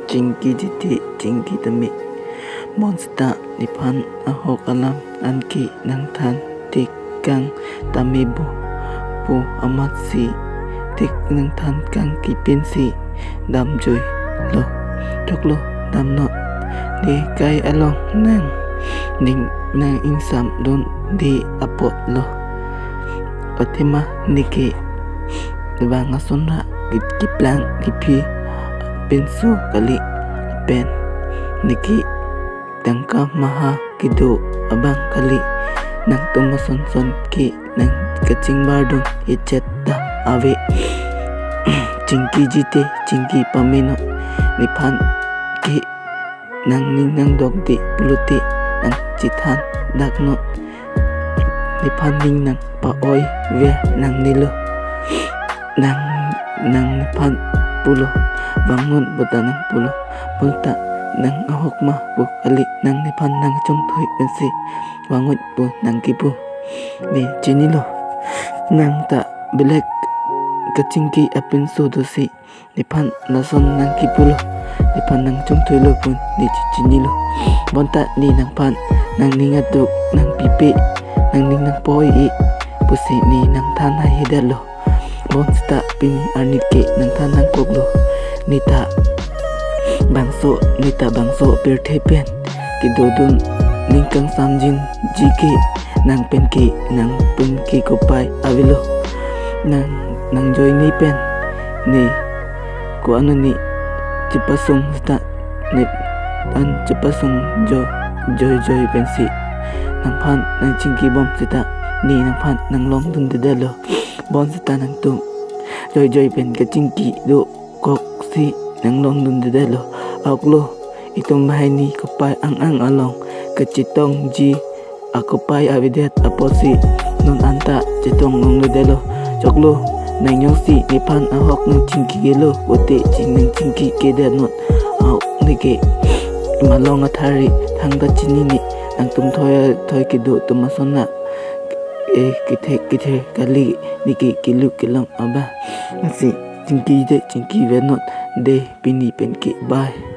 Chinky jiti chinky tami monster nipan ahok alam anki nang than tik kang tamibo pu amat si tik nang than kang kipin si dam joy lo chok lo dam not di kai along nang ning nang insam don di apot lo otima niki bang asunra kiplang kipi pensu kali pen niki tangka maha kido abang kali nang tumason son ki nang kacing bardong ichet da ave cingki jite cingki pamino nipan ki nang ning nang dogdi puluti nang cithan dakno nipan ning nang paoy ve nang nilo nang nipan pulo bangun buta nang pulo bulta nang ahok mah bu kali nang nipan nang chung thoi pensi bangun bu nang kipu ni chinilo nang ta belek kacingki apin sudosi nipan nason nang kipulo nipan nang chung thoi lo pun ni chinilo bonta ni nang pan nang ningaduk nang pipi nang ning nang poi i pusi ni nang tanai hidalo bonsta pini arnike nang tanang koklo nita bangso pertepen kidodun ningkang samjin jiki nang penki kopai avilo nang joy ni pen ni ko ano ni cipasung sta ni an cipasung joy pensi nang pan nang cingki bom sita ni nang pan nang long dun dedalo bon sita nang tung joy pen ka cingki do kok si nang long dun dedalo aklo itong bahay ni kopai ang along kacitong ji akopai avidet aposi nun anta citong nong dedalo choklo nang nyong si nipan ahok nang cingki gelo wote cing nang cingki kedanot ahok nike malong athari thangda chinini nang tum thoy kido tumasona kithe kali niki kilu kilam aba nasi cingki venot de pini penki bye.